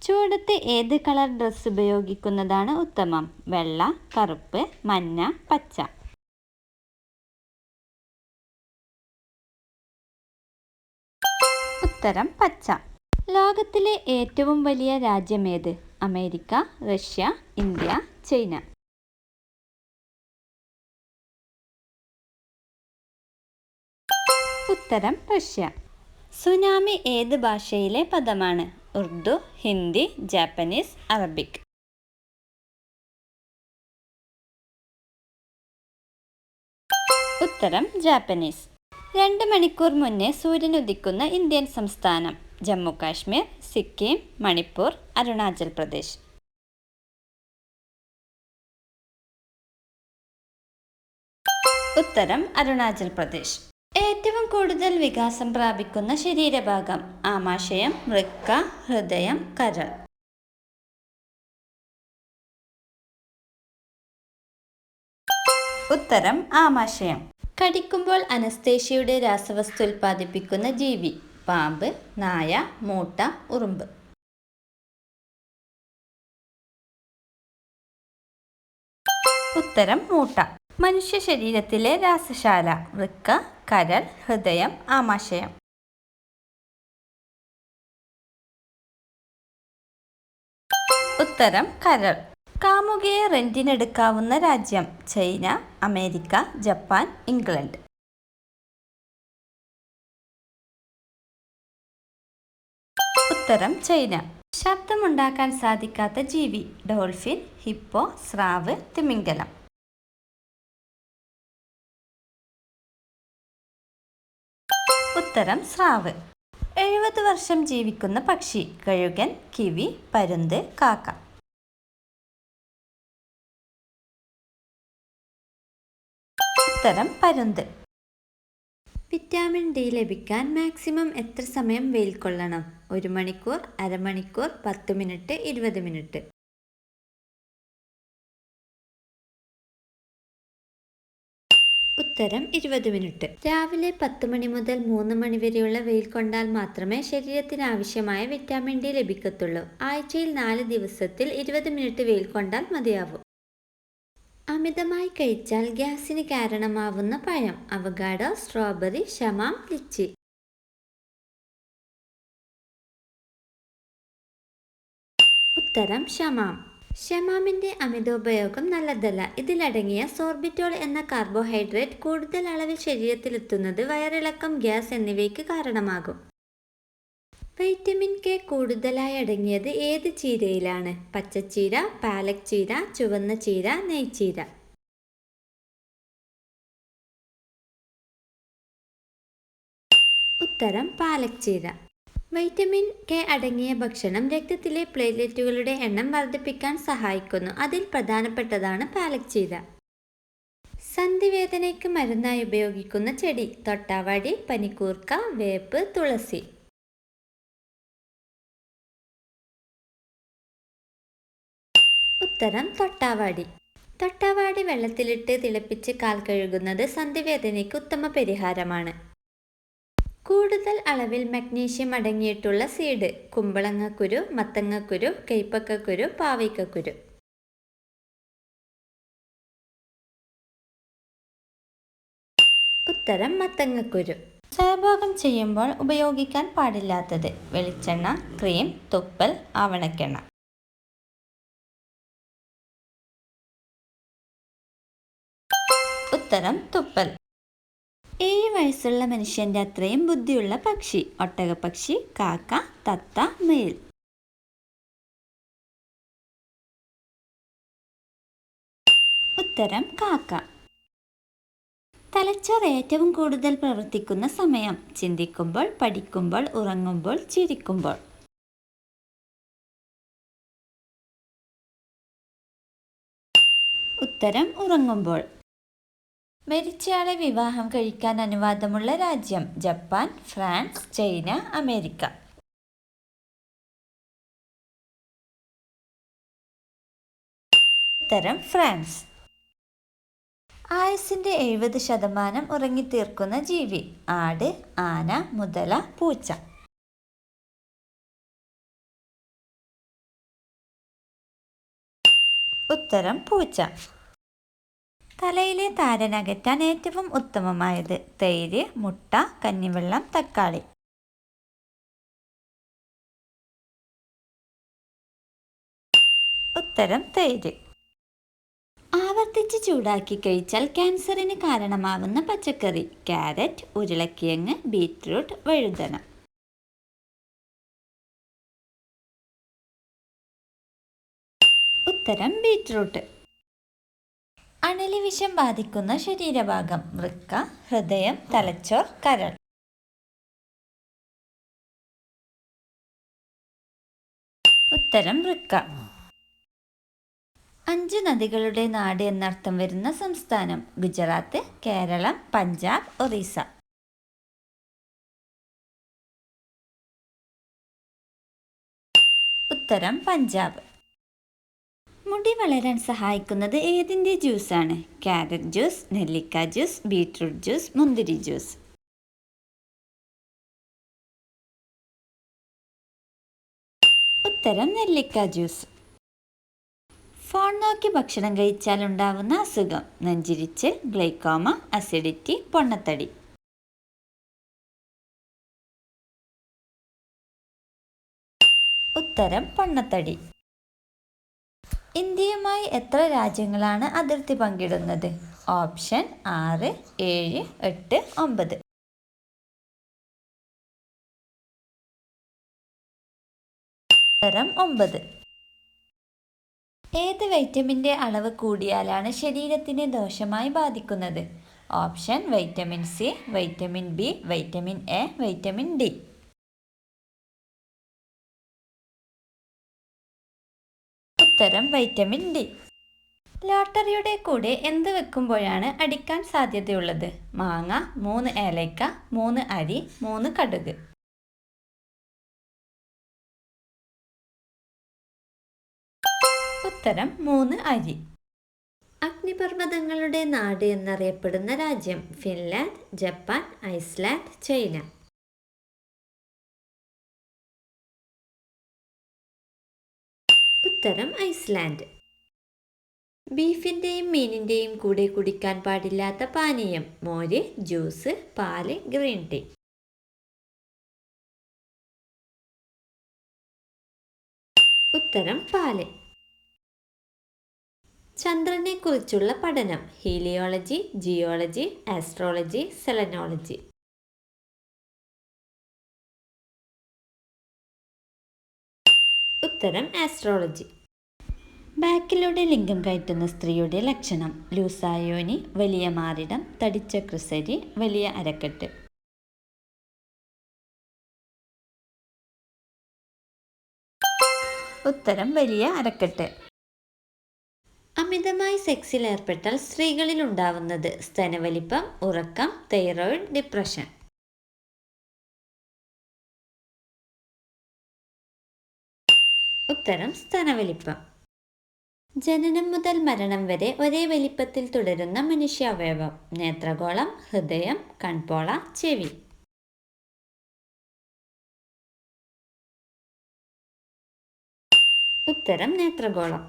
ചൂടത്ത് ഏത് colour dress ഉപയോഗിക്കുന്നതാണ് ഉത്തമം? വെള്ള, കറുപ്പ്, മഞ്ഞ, പച്ച. ഉത്തരം പച്ച. ലോകത്തിലെ ഏറ്റവും വലിയ രാജ്യമേത്? America, Russia, India, China. ഉത്തരം റഷ്യ. സുനാമി ഏത് ഭാഷയിലെ പദമാണ്? Urdu, Hindi, Japanese, Arabic. ഉത്തരം ജാപ്പനീസ്. 2 മണിക്കൂർ മുന്നേ സൂര്യൻ ഉദിക്കുന്ന ഇന്ത്യൻ സംസ്ഥാനം? ജമ്മു കാശ്മീർ, സിക്കിം, മണിപ്പൂർ, അരുണാചൽ പ്രദേശ്. ഉത്തരം അരുണാചൽ പ്രദേശ്. ഏറ്റവും കൂടുതൽ വികാസം പ്രാപിക്കുന്ന ശരീരഭാഗം? ആമാശയം, വൃക്ക, ഹൃദയം, കരൾ. ഉത്തരം ആമാശയം. കടിക്കുമ്പോൾ അനസ്തേഷ്യയുടെ രാസവസ്തു ഉൽപ്പാദിപ്പിക്കുന്ന ജീവി? പാമ്പ്, നായ, മൂട്ട, ഉറുമ്പ്. ഉത്തരം മൂട്ട. മനുഷ്യ ശരീരത്തിലെ രാസശാല? വൃക്ക, കരൾ, ഹൃദയം, ആമാശയം. ഉത്തരം കരൾ. കാമുകിയെ റെന്റിനെടുക്കാവുന്ന രാജ്യം? China, America, Japan, England. ഉത്തരം ചൈന. ശബ്ദമുണ്ടാക്കാൻ സാധിക്കാത്ത ജീവി? ഡോൾഫിൻ, ഹിപ്പോ, സ്രാവ്, തിമിംഗലം. ഉത്തരം സ്രാവ്. 70 വർഷം ജീവിക്കുന്ന പക്ഷി? കഴുകൻ, കിവി, പരുന്ത്, കാക്ക. ഉത്തരം പരുന്ത്. വിറ്റാമിൻ ഡി ലഭിക്കാൻ മാക്സിമം എത്ര സമയം വെയിൽ കൊള്ളണം? 1 മണിക്കൂർ, അരമണിക്കൂർ, 10 മിനിറ്റ്, 20 മിനിറ്റ്. ഉത്തരം 20 മിനിറ്റ്. രാവിലെ 10 മണി മുതൽ 3 മണി വരെയുള്ള വെയിൽ കൊണ്ടാൽ മാത്രമേ ശരീരത്തിന് ആവശ്യമായ വിറ്റാമിൻ ഡി ലഭിക്കത്തുള്ളൂ. ആഴ്ചയിൽ 4 ദിവസത്തിൽ 20 മിനിറ്റ് വെയിൽ കൊണ്ടാൽ മതിയാവും. അമിതമായി കഴിച്ചാൽ ഗ്യാസിന് കാരണമാവുന്ന പഴം? അവഗാഡോ, സ്ട്രോബെറി, ഷമാം, ലിച്ചി. ഉത്തരം ഷമാം. ഷമാമിന്റെ അമിതോപയോഗം നല്ലതല്ല. ഇതിലടങ്ങിയ സോർബിറ്റോൾ എന്ന കാർബോഹൈഡ്രേറ്റ് കൂടുതൽ അളവിൽ ശരീരത്തിലെത്തുന്നത് വയറിളക്കം, ഗ്യാസ് എന്നിവയ്ക്ക് കാരണമാകും. വൈറ്റമിൻ കെ കൂടുതലായി അടങ്ങിയത് ഏത് ചീരയിലാണ്? പച്ചച്ചീര, പാലക് ചീര, ചുവന്ന ചീര, നെയ്ച്ചീര. ഉത്തരം പാലക് ചീര. വൈറ്റമിൻ കെ അടങ്ങിയ ഭക്ഷണം രക്തത്തിലെ പ്ലേറ്റ്ലെറ്റുകളുടെ എണ്ണം വർദ്ധിപ്പിക്കാൻ സഹായിക്കുന്നു. അതിൽ പ്രധാനപ്പെട്ടതാണ് പാലക് ചീര. സന്ധിവേദനയ്ക്ക് മരുന്നായി ഉപയോഗിക്കുന്ന ചെടി? തൊട്ടാവാടി, പനിക്കൂർക്ക, വേപ്പ്, തുളസി. ഉത്തരം തൊട്ടാവാടി. തൊട്ടാവാടി വെള്ളത്തിലിട്ട് തിളപ്പിച്ച് കാൽ കഴുകുന്നത് സന്ധിവേദനയ്ക്ക് ഉത്തമ പരിഹാരമാണ്. കൂടുതൽ അളവിൽ മഗ്നീഷ്യം അടങ്ങിയിട്ടുള്ള സീഡ്? കുമ്പളങ്ങക്കുരു, മത്തങ്ങക്കുരു, കൈപ്പക്കക്കുരു, പാവയ്ക്കക്കുരു. ഉത്തരം മത്തങ്ങക്കുരു. സ്വയംഭോഗം ചെയ്യുമ്പോൾ ഉപയോഗിക്കാൻ പാടില്ലാത്തത്? വെളിച്ചെണ്ണ, ക്രീം, തുപ്പൽ, ആവണക്കെണ്ണ. ഉത്തരം തുപ്പൽ. 7 വയസ്സുള്ള മനുഷ്യന്റെ അത്രയും ബുദ്ധിയുള്ള പക്ഷി? ഒട്ടകപ്പക്ഷി, കാക്ക, തത്ത, മയിൽ. ഉത്തരം കാക്ക. തലച്ചോർ ഏറ്റവും കൂടുതൽ പ്രവർത്തിക്കുന്ന സമയം? ചിന്തിക്കുമ്പോൾ, പഠിക്കുമ്പോൾ, ഉറങ്ങുമ്പോൾ, ചിരിക്കുമ്പോൾ. ഉത്തരം ഉറങ്ങുമ്പോൾ. മരിച്ചയാളെ വിവാഹം കഴിക്കാൻ അനുവാദമുള്ള രാജ്യം? Japan, France, China, America. ഉത്തരം ഫ്രാൻസ്. ആയുസ്സിന്റെ 70% ഉറങ്ങിത്തീർക്കുന്ന ജീവി? ആട്, ആന, മുതല, പൂച്ച. ഉത്തരം പൂച്ച. തലയിലെ താരനകറ്റാൻ ഏറ്റവും ഉത്തമമായത് തൈര്, മുട്ട, കഞ്ഞിവെള്ളം, തക്കാളി. ഉത്തരം തൈര്. ആവർത്തിച്ച് ചൂടാക്കി കഴിച്ചാൽ ക്യാൻസറിന് കാരണമാകുന്ന പച്ചക്കറി ക്യാരറ്റ്, ഉരുളക്കിഴങ്ങ്, ബീറ്റ്റൂട്ട്, വഴുതന. ഉത്തരം ബീറ്റ്റൂട്ട്. അണലി വിഷം ബാധിക്കുന്ന ശരീരഭാഗം വൃക്ക, ഹൃദയം, തലച്ചോർ, കരൾ. ഉത്തരം വൃക്ക. 5 നദികളുടെ നാട് എന്നർത്ഥം വരുന്ന സംസ്ഥാനം ഗുജറാത്ത്, കേരളം, പഞ്ചാബ്, ഒറീസ. ഉത്തരം പഞ്ചാബ്. മുടി വളരാൻ സഹായിക്കുന്നത് ഏതിൻ്റെ ജ്യൂസാണ്? ക്യാരറ്റ് ജ്യൂസ്, നെല്ലിക്ക ജ്യൂസ്, ബീറ്റ്റൂട്ട് ജ്യൂസ്, മുന്തിരി ജ്യൂസ്. ഉത്തരം നെല്ലിക്ക ജ്യൂസ്. ഫോൺ നോക്കി ഭക്ഷണം കഴിച്ചാൽ ഉണ്ടാവുന്ന അസുഖം നെഞ്ചിരിച്ചൽ, ഗ്ലൈക്കോമ, അസിഡിറ്റി, പൊണ്ണത്തടി. ഉത്തരം പൊണ്ണത്തടി. ഇന്ത്യയുമായി എത്ര രാജ്യങ്ങളാണ് അതിർത്തി പങ്കിടുന്നത്? ഓപ്ഷൻ 6, 7, 8, 9. ഉത്തരം 9. ഏത് വൈറ്റമിൻ്റെ അളവ് കൂടിയാലാണ് ശരീരത്തിനെ ദോഷമായി ബാധിക്കുന്നത്? Option vitamin C, vitamin B, vitamin A, vitamin D. ഉത്തരം വൈറ്റമിൻ ഡി. ലോട്ടറിയുടെ കൂടെ എന്ത് വെക്കുമ്പോഴാണ് അടിക്കാൻ സാധ്യതയുള്ളത്? മാങ്ങ, 3 ഏലക്ക, 3 അരി, 3 കടുക്. ഉത്തരം 3 അരി. അഗ്നിപർവ്വതങ്ങളുടെ നാട് എന്നറിയപ്പെടുന്ന രാജ്യം ഫിൻലാൻഡ്, ജപ്പാൻ, ഐസ്ലാൻഡ്, ചൈന. ഉത്തരം ഐസ്ലാൻഡ്. ബീഫിൻ്റെയും മീനിൻ്റെയും കൂടെ കുടിക്കാൻ പാടില്ലാത്ത പാനീയം മോര്, ജ്യൂസ്, പാല്, ഗ്രീൻ ടീ. ഉത്തരം പാല്. ചന്ദ്രനെ കുറിച്ചുള്ള പഠനം ഹീലിയോളജി, ജിയോളജി, ആസ്ട്രോളജി, സെലനോളജി. ഉത്തരം ആസ്ട്രോളജി. ബാക്കിലൂടെ ലിംഗം കയറ്റുന്ന സ്ത്രീയുടെ ലക്ഷണം ലൂസായ യോനി, വലിയ മാറിടം, തടിച്ച ക്രിസരി, വലിയ അരക്കെട്ട്. ഉത്തരം വലിയ അരക്കെട്ട്. അമിതമായി സെക്സിൽ ഏർപ്പെട്ടാൽ സ്ത്രീകളിൽ ഉണ്ടാവുന്നത് സ്തനവലിപ്പം, ഉറക്കം, തൈറോയിഡ്, ഡിപ്രഷൻ. ഉത്തരം സ്തനവലിപ്പം. ജനനം മുതൽ മരണം വരെ ഒരേ വലിപ്പത്തിൽ തുടരുന്ന മനുഷ്യാവയവം നേത്രഗോളം, ഹൃദയം, കൺപോള, ചെവി. ഉത്തരം നേത്രഗോളം.